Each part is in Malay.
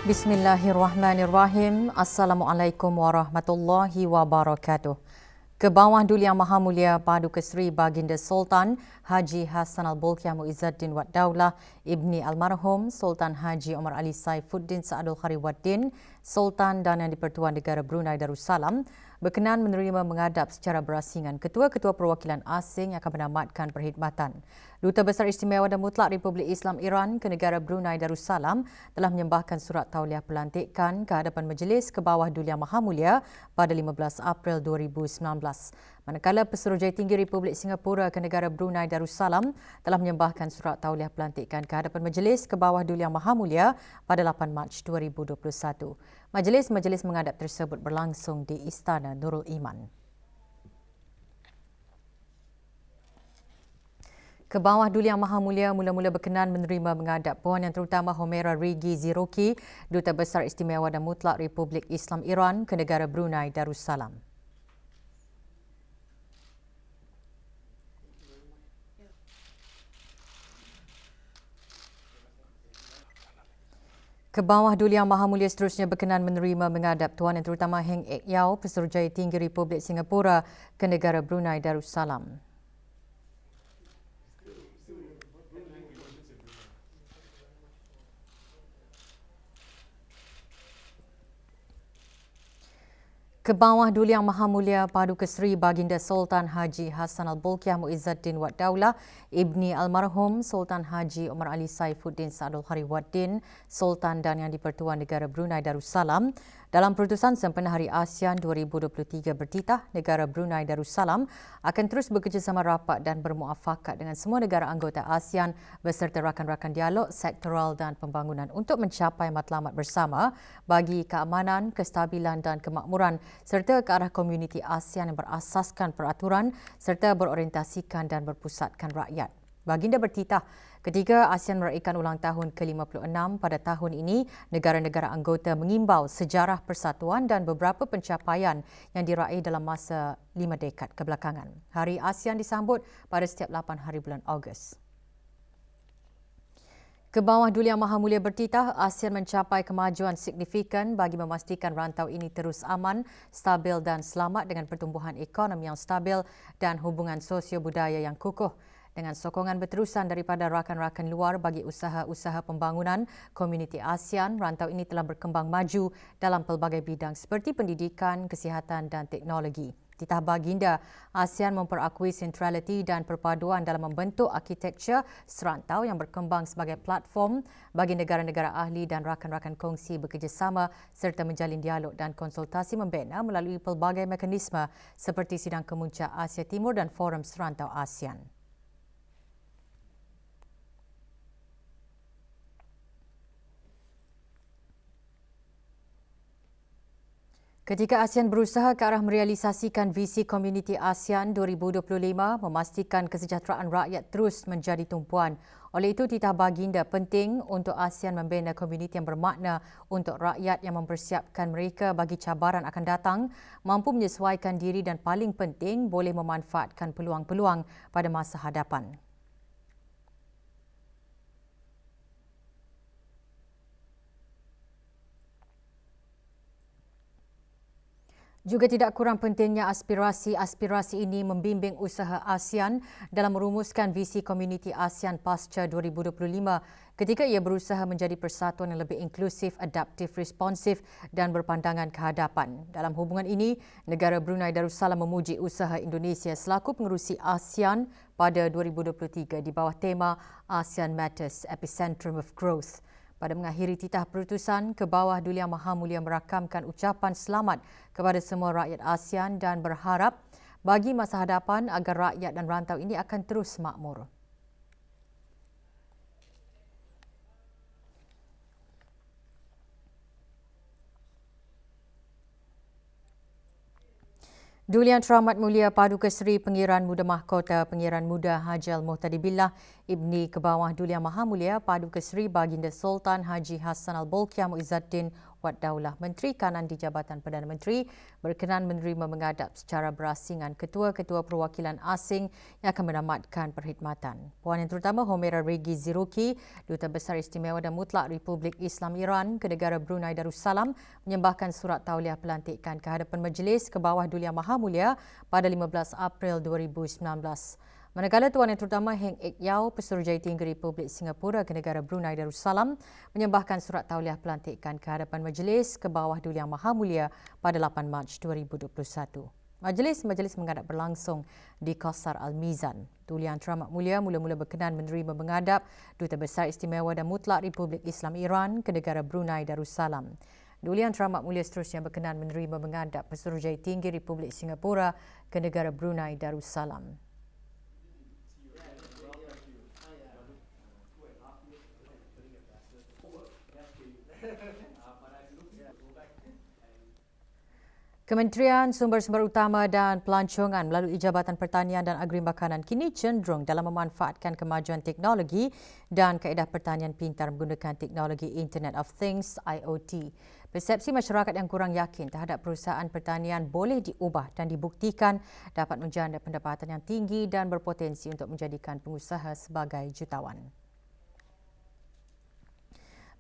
Bismillahirrahmanirrahim. Assalamualaikum warahmatullahi wabarakatuh. Kebawah Duli Yang Maha Mulia Paduka Seri Baginda Sultan Haji Hassan Al-Bolkiah Muizzuddin Wad Daulah Ibni Almarhum Sultan Haji Omar Ali Saifuddin Saadul Khari Waddin, Sultan dan Yang di-Pertuan Negara Brunei Darussalam berkenan menerima menghadap secara berasingan Ketua-Ketua Perwakilan Asing yang akan menamatkan perkhidmatan. Duta Besar Istimewa dan Mutlak Republik Islam Iran ke negara Brunei Darussalam telah menyembahkan surat tauliah pelantikan ke hadapan Majlis Kebawah Duli Yang Maha Mulia pada 15 April 2019. Manakala Pesuruhjaya Tinggi Republik Singapura ke negara Brunei Darussalam telah menyembahkan surat tauliah pelantikan ke hadapan Majlis Kebawah Duli Yang Maha Mulia pada 8 Mac 2021. Majlis menghadap tersebut berlangsung di Istana Nurul Iman. Kebawah Duli Yang Maha Mulia mula-mula berkenan menerima menghadap Puan Yang Terutama Homaira Rigi Ziroki, Duta Besar Istimewa dan Mutlak Republik Islam Iran ke negara Brunei Darussalam. Kebawah Duli Yang Maha Mulia seterusnya berkenan menerima menghadap Tuan Yang Terutama Heng Eek Yau, Pesuruhjaya Tinggi Republik Singapura ke negara Brunei Darussalam. Kebawah Duli Yang Maha Mulia Paduka Seri Baginda Sultan Haji Hassan Al-Bolkiah Muizzuddin Wad Daulah Ibni Almarhum Sultan Haji Omar Ali Saifuddin Saadul Khari Waddin, Sultan dan Yang di-Pertuan Negara Brunei Darussalam dalam Perutusan Sempena Hari ASEAN 2023 bertitah, negara Brunei Darussalam akan terus bekerjasama rapat dan bermuafakat dengan semua negara anggota ASEAN beserta rakan-rakan dialog sektoral dan pembangunan untuk mencapai matlamat bersama bagi keamanan, kestabilan dan kemakmuran serta ke arah komuniti ASEAN yang berasaskan peraturan serta berorientasikan dan berpusatkan rakyat. Baginda bertitah, ketika ASEAN meraihkan ulang tahun ke-56 pada tahun ini, negara-negara anggota mengimbau sejarah persatuan dan beberapa pencapaian yang diraih dalam masa 5 dekad kebelakangan. Hari ASEAN disambut pada setiap 8 hari bulan Ogos. Kebawah Duli Yang Maha Mulia bertitah, ASEAN mencapai kemajuan signifikan bagi memastikan rantau ini terus aman, stabil dan selamat dengan pertumbuhan ekonomi yang stabil dan hubungan sosio-budaya yang kukuh. Dengan sokongan berterusan daripada rakan-rakan luar bagi usaha-usaha pembangunan komuniti ASEAN, rantau ini telah berkembang maju dalam pelbagai bidang seperti pendidikan, kesihatan dan teknologi. Titah Baginda, ASEAN memperakui sentraliti dan perpaduan dalam membentuk arkitektur serantau yang berkembang sebagai platform bagi negara-negara ahli dan rakan-rakan kongsi bekerjasama serta menjalin dialog dan konsultasi membina melalui pelbagai mekanisme seperti Sidang Kemuncak Asia Timur dan Forum Serantau ASEAN. Ketika ASEAN berusaha ke arah merealisasikan visi komuniti ASEAN 2025, memastikan kesejahteraan rakyat terus menjadi tumpuan. Oleh itu, titah Baginda penting untuk ASEAN membina komuniti yang bermakna untuk rakyat yang mempersiapkan mereka bagi cabaran akan datang, mampu menyesuaikan diri dan paling penting boleh memanfaatkan peluang-peluang pada masa hadapan. Juga tidak kurang pentingnya aspirasi ini membimbing usaha ASEAN dalam merumuskan visi komuniti ASEAN pasca 2025 ketika ia berusaha menjadi persatuan yang lebih inklusif, adaptif, responsif dan berpandangan ke hadapan. Dalam hubungan ini, negara Brunei Darussalam memuji usaha Indonesia selaku pengerusi ASEAN pada 2023 di bawah tema ASEAN Matters, Epicentrum of Growth. Pada mengakhiri titah perutusan, Kebawah Duli Yang Maha Mulia merakamkan ucapan selamat kepada semua rakyat ASEAN dan berharap bagi masa hadapan agar rakyat dan rantau ini akan terus makmur. Duli Yang Teramat Mulia Paduka Seri Pengiran Muda Mahkota Pengiran Muda Haji Al-Muhtadi Billah Ibni Kebawah Duli Yang Maha Mulia Paduka Seri Baginda Sultan Haji Hassanal Bolkiah Muizzaddin Wad Daulah Menteri Kanan di Jabatan Perdana Menteri berkenan menerima menghadap secara berasingan ketua-ketua perwakilan asing yang akan menamatkan perkhidmatan. Puan yang terutama Homera Regi Ziruki, Duta Besar Istimewa dan Mutlak Republik Islam Iran ke negara Brunei Darussalam menyembahkan surat tauliah pelantikan ke hadapan Majlis Kebawah Duli Yang Maha Mulia pada 15 April 2019. Manakala Tuan Yang Terutama Heng Eek Yau, Pesuruhjaya Tinggi Republik Singapura ke negara Brunei Darussalam menyembahkan surat tauliah pelantikan ke hadapan Majlis Kebawah Duli Yang Maha Mulia pada 8 Mac 2021. Majlis menghadap berlangsung di Qasar Al-Mizan. Duli Yang Teramat Mulia mula-mula berkenan menerima menghadap Duta Besar Istimewa dan Mutlak Republik Islam Iran ke negara Brunei Darussalam. Duli Yang Teramat Mulia seterusnya berkenan menerima menghadap Pesuruhjaya Tinggi Republik Singapura ke negara Brunei Darussalam. Kementerian Sumber-Sumber Utama dan Pelancongan melalui Jabatan Pertanian dan Agri Makanan kini cenderung dalam memanfaatkan kemajuan teknologi dan kaedah pertanian pintar menggunakan teknologi Internet of Things IoT. Persepsi masyarakat yang kurang yakin terhadap perusahaan pertanian boleh diubah dan dibuktikan dapat menjana pendapatan yang tinggi dan berpotensi untuk menjadikan pengusaha sebagai jutawan.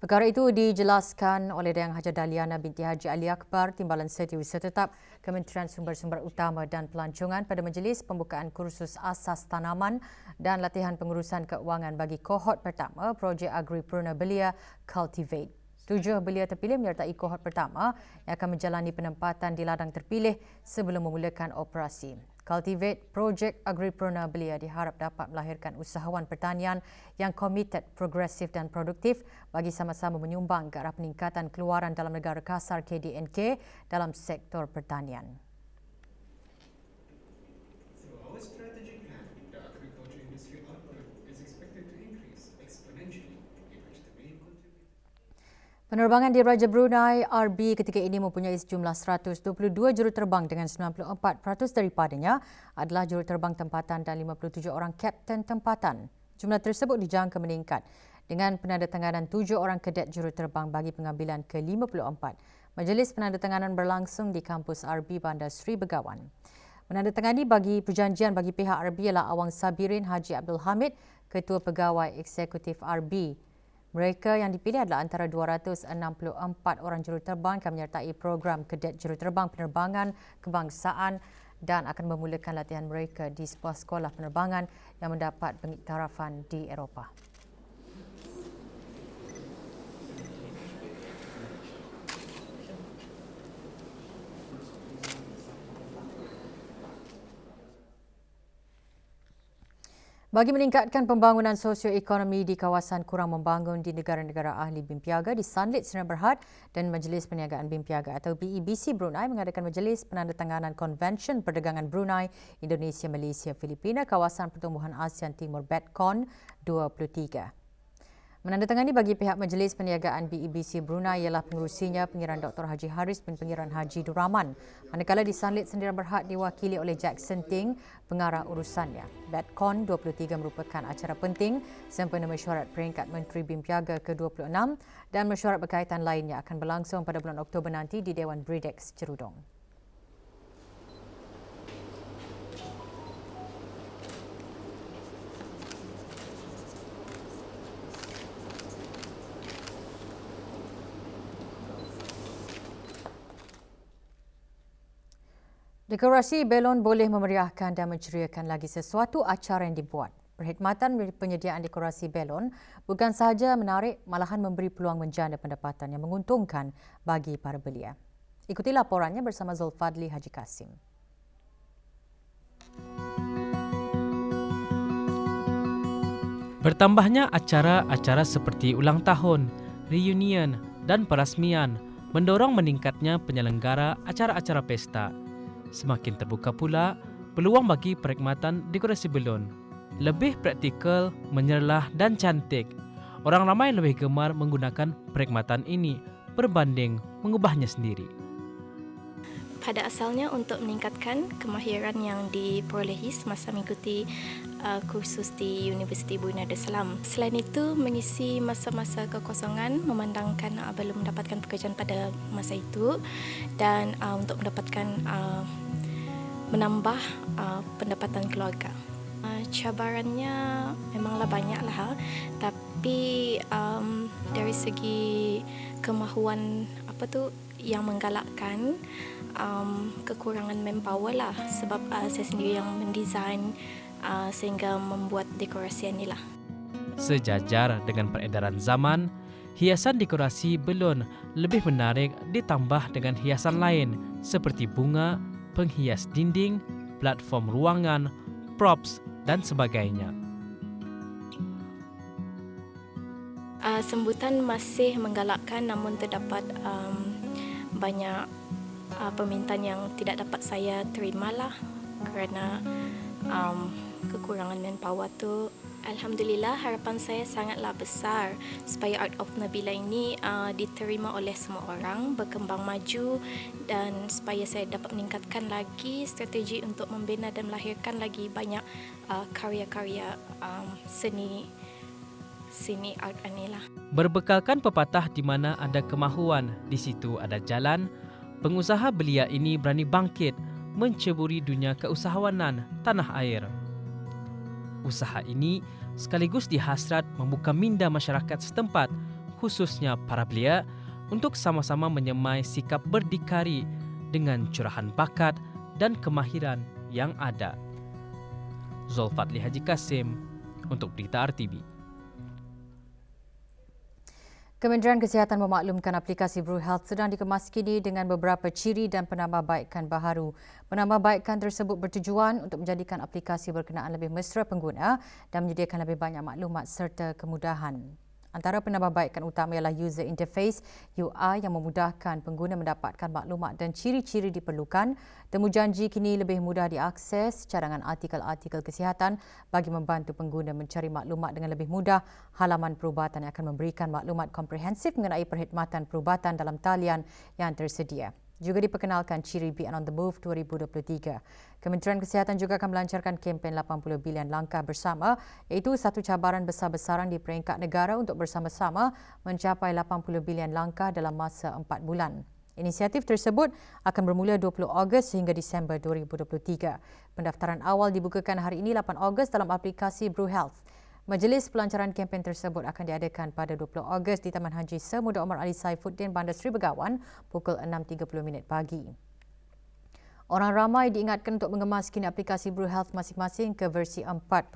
Perkara itu dijelaskan oleh Dayang Haja Daliana binti Haji Ali Akbar, Timbalan Setiausaha Tetap Kementerian Sumber-Sumber Utama dan Pelancongan pada majlis pembukaan kursus asas tanaman dan latihan pengurusan keuangan bagi kohort pertama projek Agripreneur Belia Cultivate. 7 belia terpilih menyertai kohort pertama yang akan menjalani penempatan di ladang terpilih sebelum memulakan operasi. Cultivate Projek Agripreneur Belia diharap dapat melahirkan usahawan pertanian yang komited, progresif dan produktif bagi sama-sama menyumbang ke arah peningkatan keluaran dalam negara kasar KDNK dalam sektor pertanian. Penerbangan di Raja Brunei RB ketika ini mempunyai sejumlah 122 juruterbang dengan 94% daripadanya adalah juruterbang tempatan dan 57 orang kapten tempatan. Jumlah tersebut dijangka meningkat dengan penandatanganan 7 orang kadet juruterbang bagi pengambilan ke-54. Majlis penandatanganan berlangsung di kampus RB Bandar Seri Begawan. Menandatangani bagi perjanjian bagi pihak RB ialah Awang Sabirin Haji Abdul Hamid, Ketua Pegawai Eksekutif RB. Mereka yang dipilih adalah antara 264 orang juruterbang yang menyertai program Kedet Juruterbang Penerbangan Kebangsaan dan akan memulakan latihan mereka di sebuah sekolah penerbangan yang mendapat pengiktirafan di Eropah. Bagi meningkatkan pembangunan sosioekonomi di kawasan kurang membangun di negara-negara ahli BIM-Piaga di Sanlit Sdn Bhd dan Majlis Perniagaan BIM-Piaga atau BEBC Brunei mengadakan majlis penandatanganan Konvensyen Perdagangan Brunei, Indonesia, Malaysia, Filipina, Kawasan Pertumbuhan ASEAN Timur BETCON 23. Menandatangani bagi pihak Majlis Perniagaan BEBC Brunei ialah pengurusinya Pengiran Dr. Haji Haris bin Pengiran Haji Duraman. Manakala di Sanlit Sdn Bhd diwakili oleh Jackson Ting, pengarah urusannya. BETCON 23 merupakan acara penting sempena mesyuarat peringkat Menteri BIM-Piaga ke-26 dan mesyuarat berkaitan lainnya akan berlangsung pada bulan Oktober nanti di Dewan Bridex Cerudong. Dekorasi belon boleh memeriahkan dan menceriakan lagi sesuatu acara yang dibuat. Perkhidmatan penyediaan dekorasi belon bukan sahaja menarik, malahan memberi peluang menjana pendapatan yang menguntungkan bagi para belia. Ikuti laporannya bersama Zulfadli Haji Kasim. Bertambahnya acara-acara seperti ulang tahun, reunion dan perasmian mendorong meningkatnya penyelenggara acara-acara pesta. Semakin terbuka pula peluang bagi perkhidmatan dekorasi belon. Lebih praktikal, menyerlah dan cantik. Orang ramai lebih gemar menggunakan perkhidmatan ini berbanding mengubahnya sendiri. Pada asalnya untuk meningkatkan kemahiran yang diperolehi semasa mengikuti kursus di Universiti Brunei Darussalam. Selain itu, mengisi masa-masa kekosongan memandangkan belum mendapatkan pekerjaan pada masa itu dan untuk mendapatkan menambah pendapatan keluarga. Cabarannya memanglah banyaklah, tapi dari segi kemahuan yang menggalakkan kekurangan manpower lah, sebab saya sendiri yang mendesain sehingga membuat dekorasi ini lah. Sejajar dengan peredaran zaman, hiasan dekorasi belon lebih menarik ditambah dengan hiasan lain seperti bunga, penghias dinding, platform ruangan, props dan sebagainya. Sambutan masih menggalakkan, namun terdapat banyak permintaan yang tidak dapat saya terimalah kerana kekurangan manpower tu. Alhamdulillah, harapan saya sangatlah besar supaya Art of Nabila ini diterima oleh semua orang, berkembang maju, dan supaya saya dapat meningkatkan lagi strategi untuk membina dan melahirkan lagi banyak karya-karya seni art inilah. Berbekalkan pepatah di mana ada kemahuan, di situ ada jalan, pengusaha belia ini berani bangkit menceburi dunia keusahawanan tanah air. Usaha ini sekaligus dihasrat membuka minda masyarakat setempat, khususnya para belia, untuk sama-sama menyemai sikap berdikari dengan curahan bakat dan kemahiran yang ada. Zulfatli Haji Kasim untuk Berita RTV. Kementerian Kesihatan memaklumkan aplikasi Bru Health sedang dikemas kini dengan beberapa ciri dan penambahbaikan baharu. Penambahbaikan tersebut bertujuan untuk menjadikan aplikasi berkenaan lebih mesra pengguna dan menyediakan lebih banyak maklumat serta kemudahan. Antara penambahbaikan utama ialah user interface UI yang memudahkan pengguna mendapatkan maklumat dan ciri-ciri diperlukan. Temujanji kini lebih mudah diakses cadangan artikel-artikel kesihatan bagi membantu pengguna mencari maklumat dengan lebih mudah. Halaman perubatan yang akan memberikan maklumat komprehensif mengenai perkhidmatan perubatan dalam talian yang tersedia. Juga diperkenalkan ciri Be On The Move 2023. Kementerian Kesihatan juga akan melancarkan kempen 80 bilion langkah bersama, iaitu satu cabaran besar-besaran di peringkat negara untuk bersama-sama mencapai 80 bilion langkah dalam masa 4 bulan. Inisiatif tersebut akan bermula 20 Ogos hingga Disember 2023. Pendaftaran awal dibukakan hari ini 8 Ogos dalam aplikasi Bru Health. Majlis pelancaran kempen tersebut akan diadakan pada 20 Ogos di Taman Haji Semuda Omar Ali Saifuddin, Bandar Seri Begawan pukul 6.30 pagi. Orang ramai diingatkan untuk mengemas kini aplikasi Bru Health masing-masing ke versi 4.0.